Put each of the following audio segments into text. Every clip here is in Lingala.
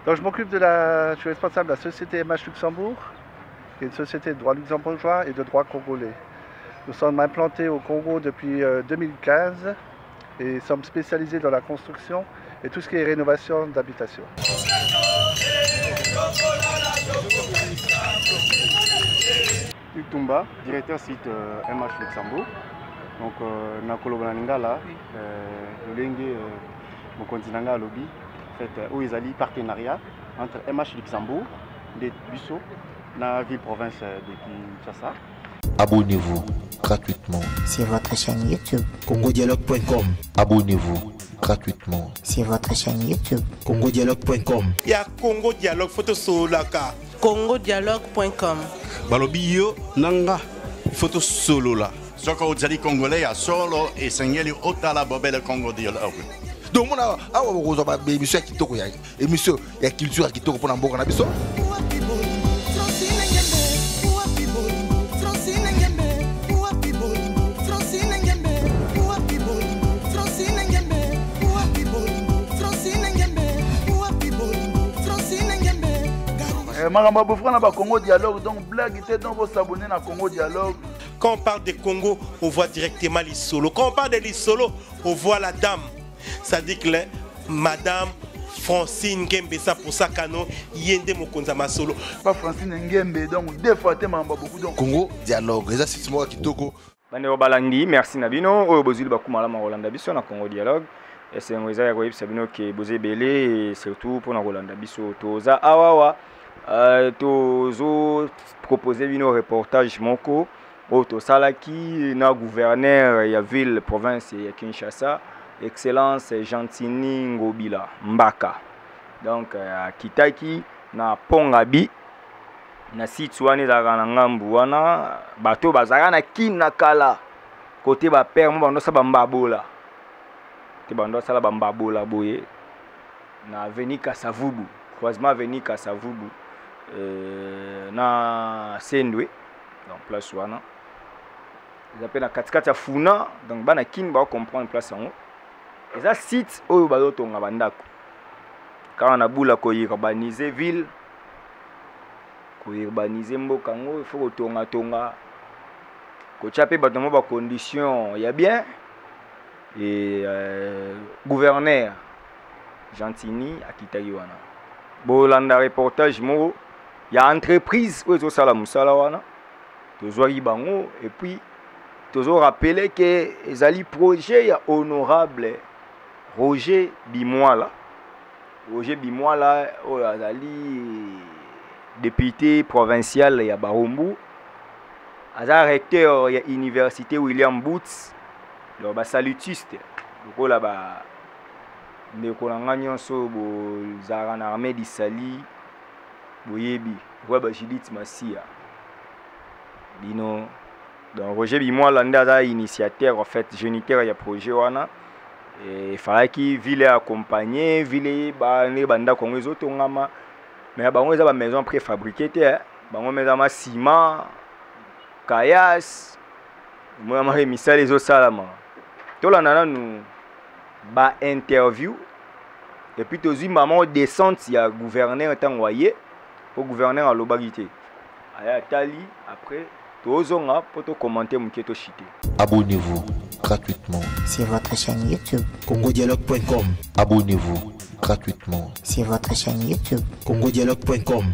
Donc je suis responsable de la société MH Luxembourg, qui est une société de droit luxembourgeois et de droit congolais. Nous sommes implantés au Congo depuis 2015 et sommes spécialisés dans la construction et tout ce qui est rénovation d'habitation. Tumba, directeur site MH Luxembourg. Donc, na kolobananga là, lolenge mon continent lobby. En fait, où ils allaient partenariat entre MH Luxembourg, des Busso, dans la ville-province de Kinshasa. Abonnez-vous gratuitement sur votre chaîne YouTube congodialogue.com. Abonnez-vous gratuitement sur votre chaîne YouTube congodialogue.com. Il y a Congo Dialogue photo solaka. congodialogue.com. Balobi yo nanga photo solo là. Soko ozali congolais ya solo et sengeli otala bobele Congo Dialogue. Donc mona awa bokozwa ba émission ya kitoko ya émission ya culture ya kitoko pona mboka na biso. Maramba Bofra na ba Congo Dialogue, donc blague était dans vos abonnés na Congo Dialogue. Quand on parle de Congo, on voit directement les solos. Quand on parle de les solos, on voit la dame. Ça dit que Madame Francine Ngembe, ça pour ça cano yende mokonza ma solo. Pas Francine Ngembe, donc deux fois te mamba beaucoup donc. Congo Dialogue, ça c'est moi kitoko. Bandeko balandi, merci Nabino. Oyo bozuli bakuma la Rolanda biso na Congo Dialogue. Et c'est un réseau qui Sabino qui est bosé belé et surtout pour na Rolanda biso toza awawa. Tozo proposer bino reportage moko auto salaki na gouverneur ya ville province ya Kinshasa excellence Gentini Ngobila Mbaka donc kitaki na Pongabi na site wana ezalaka na ngambu wana bato bazalaka na kina kala côté ba père mo bando sa bambabola te bando sala bambabola boye na avenue Kasavubu croisement avenue Kasavubu na Sendwe donc place wana ils appellent la katikati ya Funa donc bana kin ba comprendre place yango eza site oyo bazotonga bandako quand on a bula ko urbaniser ville ko urbaniser mboka ngo il faut kotonga tonga ko chaper bato mo ba condition ya bien et gouverneur Gentini akitaki wana bolanda reportage mo il y a entreprise où ils sala musala wana tozwaki bango et puis tozo rappeler que ezali projet ya honorable Roger Bimwala oyo azali député provincial ya Barumbu aza recteur ya université William Boots lo ba salutiste lokola ba ndeko na nga nyonso bozalaka na armée d'Isali boyebi ba Judith Masia bino donc Roger Bimwala nda aza initiateur en fait géniteur ya projet wana et fallait ville accompagner ville ne banda kongo ezotongama mais bango eza ba maison préfabriquée te bango meza ma ciment kayas moi ma misala ezosalama tolanda nanu ba interview et puis tozwi maman descente ya gouverneur ntango aye po gouverneur alobaki te aya tali après tozonga po to commenter moke to chité. Abonnez-vous gratuitement sur votre chaîne YouTube congodialogue.com. Abonnez-vous gratuitement sur votre chaîne YouTube congodialogue.com.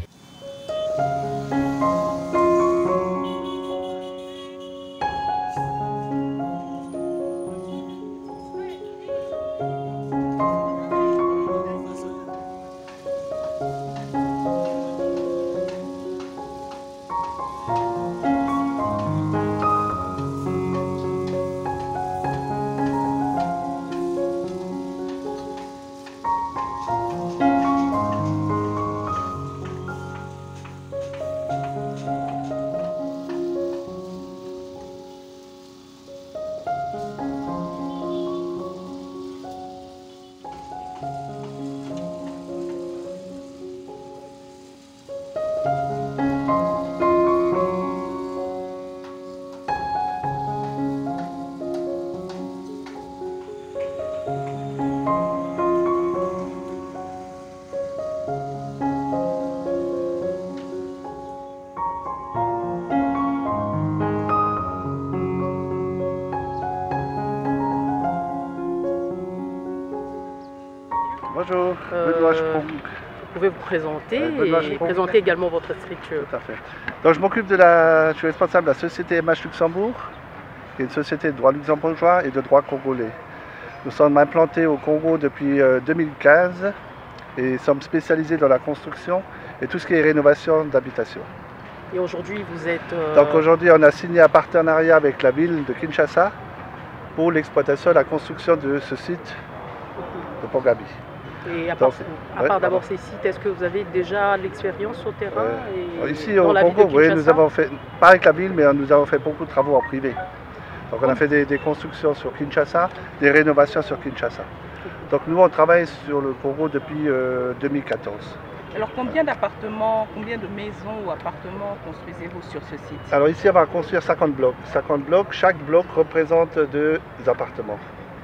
vous pouvez vous présenter et présenter également votre structure. Tout à fait. Donc je suis responsable de la société MH Luxembourg, qui est une société de droit luxembourgeois et de droit congolais. Nous sommes implantés au Congo depuis 2015 et sommes spécialisés dans la construction et tout ce qui est rénovation d'habitation. Et aujourd'hui, vous êtes... Donc aujourd'hui, on a signé un partenariat avec la ville de Kinshasa pour l'exploitation et la construction de ce site de Pongabi. Et à part d'abord ces sites, est-ce que vous avez déjà l'expérience au terrain ici au Congo, oui, nous avons fait, pas avec la ville, mais nous avons fait beaucoup de travaux en privé. Donc on a fait des constructions sur Kinshasa, des rénovations sur Kinshasa. Donc nous, on travaille sur le Congo depuis 2014. Alors combien d'appartements, combien de maisons ou appartements construisez-vous sur ce site? Alors ici, on va construire 50 blocs. 50 blocs, chaque bloc représente 2 appartements.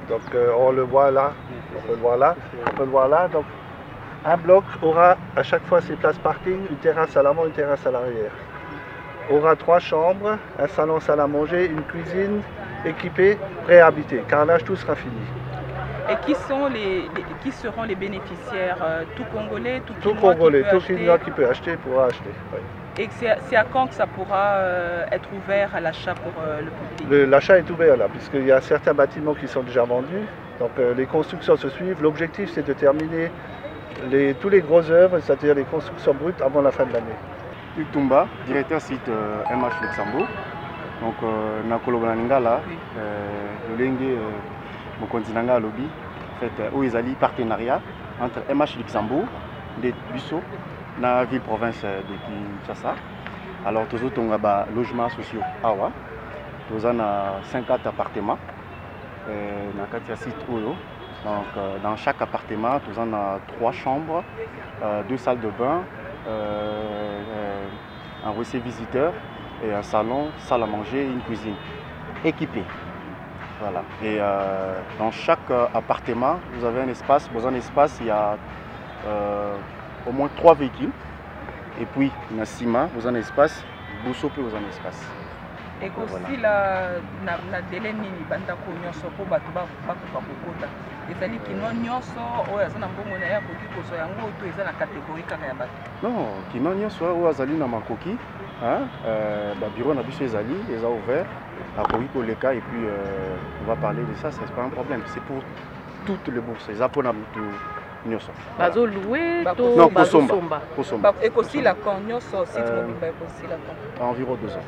Donc on le voit là, on peut le voir là, on peut le voir là. Donc un bloc aura à chaque fois ses places parking, une terrasse à l'avant, une terrasse à l'arrière. Aura 3 chambres, un salon, salle à manger, une cuisine équipée, prêt à habiter. Carrelage, tout sera fini. Et qui seront les bénéficiaires? Tout Congolais, tout Congolais, tout Chinois qui peut acheter pourra acheter. Oui. Et c'est à quand que ça pourra être ouvert à l'achat pour le public? L'achat est ouvert là, puisqu'il y a certains bâtiments qui sont déjà vendus. Donc les constructions se suivent. L'objectif, c'est de terminer tous les grosses œuvres, c'est-à-dire les constructions brutes, avant la fin de l'année. Hugues Tumba, directeur site MH Luxembourg. Donc na kolobana lingala lolenge mokonzi nanga lobby en fait où ils allaient partenariat entre MH Luxembourg de Busso na ville province de Kinshasa. Alors tous autres on a logements sociaux awa. Tous on a 54 appartements na katia site oyo. Donc dans chaque appartement tous on a 3 chambres, 2 salles de bain, un WC visiteur et un salon, salle à manger et une cuisine équipée. Voilà. Et dans chaque appartement, vous avez un espace. Dans un espace, il y a au moins 3 véhicules. Et puis, dans le ciment, vous avez un espace. Bousso peut vous avez un espace. Et aussi, la délai nini banda ko nyonso po bato ba kokota. Ezali kino nyonso oyo azana mbongo na ya koki koso yango to eza na catégorie kaka ya bato. Non, kino nyonso oyo azali na makoki, ba bureau na biso ezali eza ouvert, akoki koleka et puis on va parler de ça, c'est pas un problème, c'est pour toutes les bourses, eza pona mutu nyonso. Bazo louer to bazo somba. Ba ekosila quand nyonso site mobimba ekosila quand? Environ 2 ans.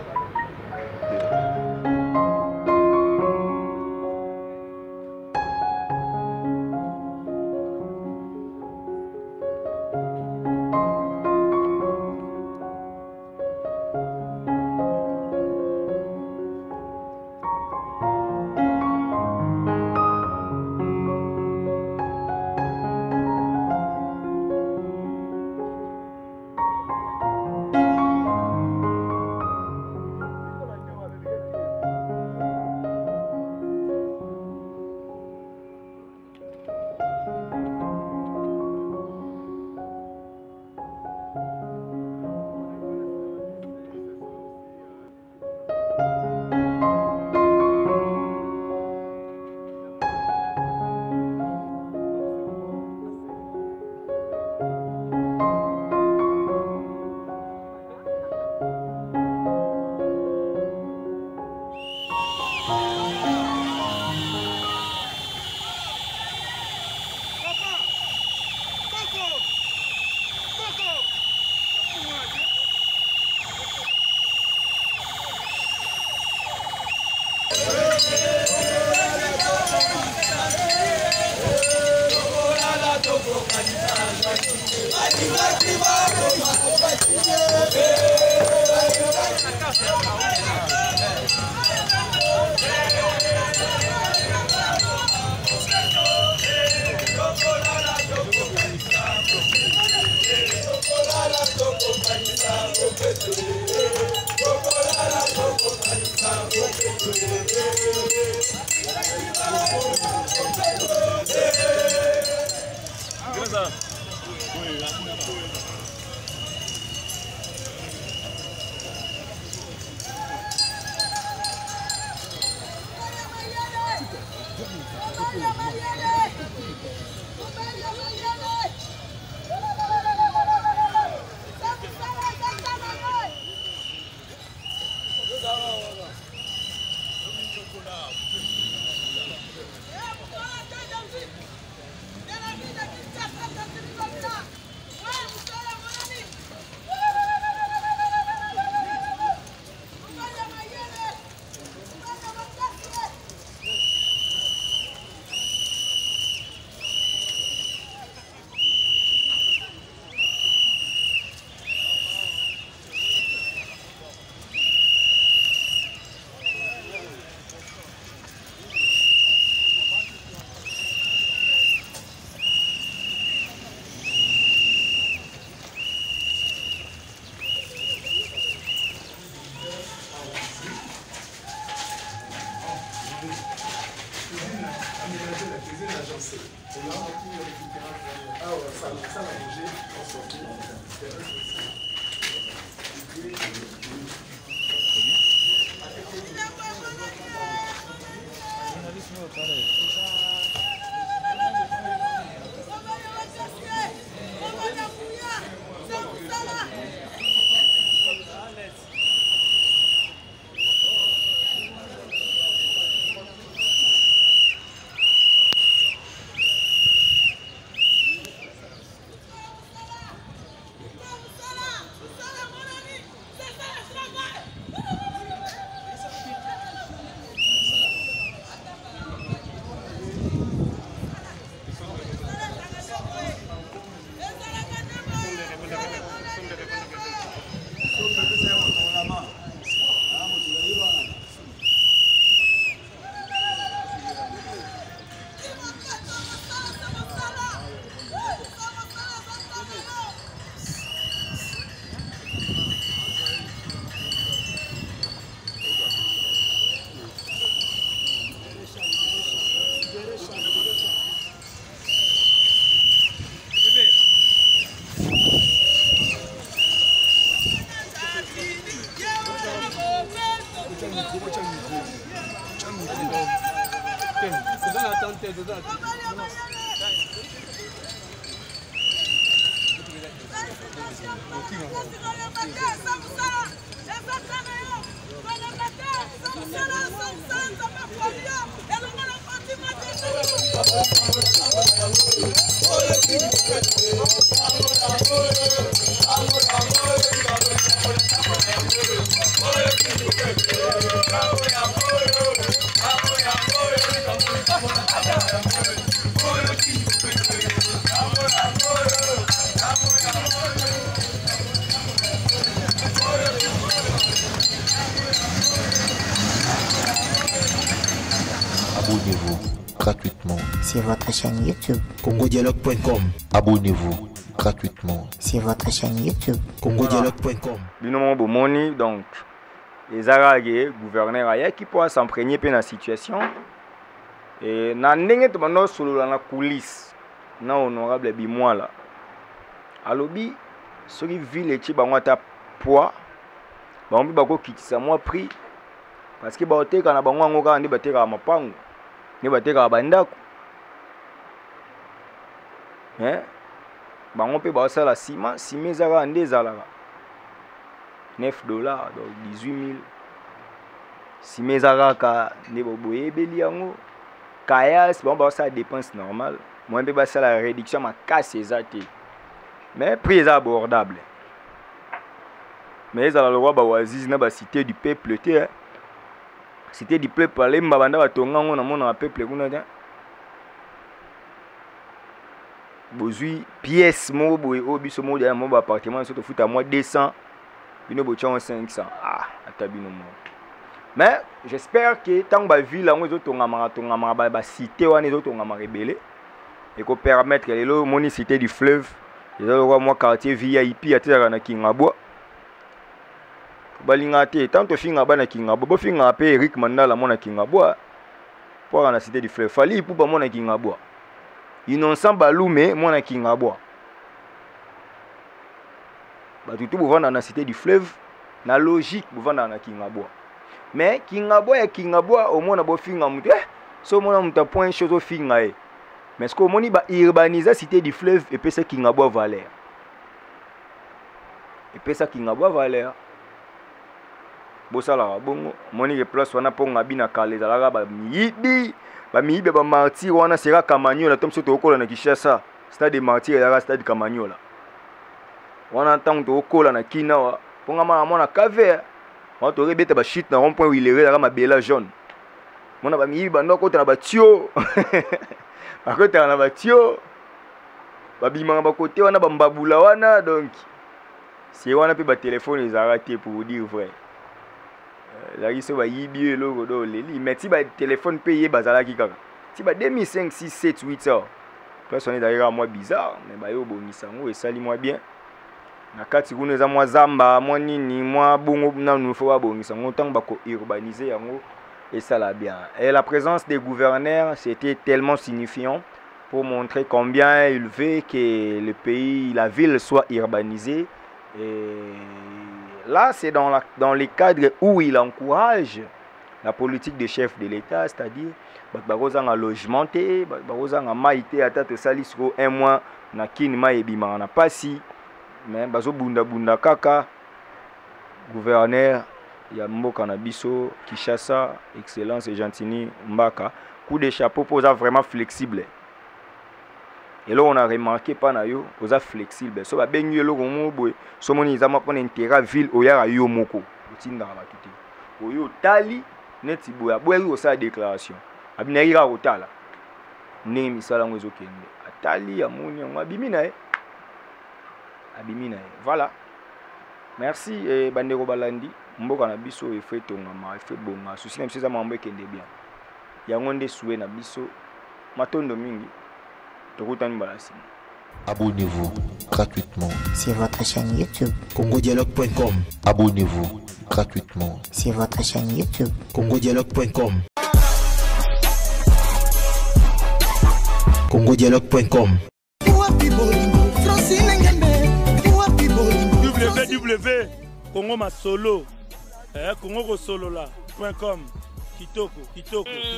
Abonnez-vous gratuitement sur votre chaîne YouTube congodialogue.com. Abonnez-vous gratuitement sur votre chaîne YouTube congodialogue.com. Binomo bomoni donc les aragé gouverneur aya qui pourra s'imprégner pe na situation et na ndenge to bando solo na coulisse na honorable Bimwala alobi soki ville ti bango ata poids bango bako kitisa moi prix parce que baoteka na bango ngo ka ndi bateka mapango ni bateka bandako bango pe basala ciment ezaka nde ezalaka $9 donc 18 000 ciment ezaka nde boyebeli yango kayas bango basala dépense normale moi pe basala réduction makasi eza te mais prix est abordable mais ezala lokwa bawazizi na bacité du peuple te cité du peuple alemba banda batonga ngo na mona peuple kuna te bozui pièce mo boye obiso mo ya mo ba appartement so to futa moi 200 bino bochon 500 ata bino mo mais j'espère que tant ba ville ngo ezotonga ba cité wana ezotonga ma rebelle et ko permettre lelo moni cité du fleuve ezalo moi quartier VIP atira na Kingabwa balinga te tanto finga bana Kingabwa bo finga pe Eric Mandala mona Kingabwa pour na cité du fleuve fali pour ba mona Kingabwa Innocent Balume mona Kingabwa batutu bovanda na cité du fleuve na logique bovanda na Kingabwa mais Kingabwa au mona bo finga mutu so mona muta point chose au finga mais ce que moni ba urbaniser cité du fleuve et pesa Kingabwa valeur bosala bongo moni ke place wana ponga bina kale zalaka ba miibe ba martyr wana sera Kamanyola tom soto okola na Kishasa stade de martyr ya stade Kamanyola wana tanto okola na kinawa ponga mona cave on to rebeta ba shit na rond point où il est là ma bela jaune mona ba miibe bando kota na ba tio akota na ba tio ba bimanga ba côté wana ba mbabula wana donc c'est wana pe ba téléphone ils arrêté pour dire vrai la so ba yibi logo do leli mais ti ba téléphone payé bazala ki kaka ti ba 2005 6 7 8 heures place on est d'ailleurs moi bizarre mais ba yo bonisa ngo esali moi bien na kati kuna za moi zamba moi nini moi bongo na nous faut ba bonisa ngo tant ba ko urbaniser yango et ça la bien et la présence des gouverneurs c'était tellement signifiant pour montrer combien il veut que le pays, la ville soit urbanisée. Et là, c'est dans les cadres où il encourage la politique des chefs de l'État, c'est-à-dire un logement, un maïté, un mois, na kinima ebima na pasi, mais bazo bunda kaka, gouverneur ya mboka na biso, Kishasa, Excellence et Gentini Mbaka, coup de chapeau pour ça vraiment flexible. Et là on a remarqué pas na yo, pour flexible. So ba bengi lo gomo boy, so moni za mapona intérêt ville oyara yo moko, otinda ba tuti. Oyo tali neti boya boya yo sa déclaration. Abinera otala. Ndenge misala ngo ezokende. Atali ya moni ngo abimina abimina. Voilà. Merci bandeko balandi. Mboka na biso efe tongama, efe bonga. Souci na mseza mambo ekende bien. Yango nde souhait na biso matondo mingi. Tokutani balasi. Abonnez-vous gratuitement sur votre chaîne YouTube congodialogue.com. Abonnez-vous gratuitement sur votre chaîne YouTube congodialogue.com. congodialogue.com. www Congo Masolo Congo Solo là.com. Kitoko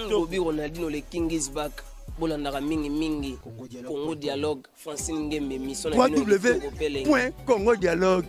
Bobby Ronaldinho le King is back. Bolandaka mingi Congo Dialogue Francine Ngembe mission na www.congodialogue.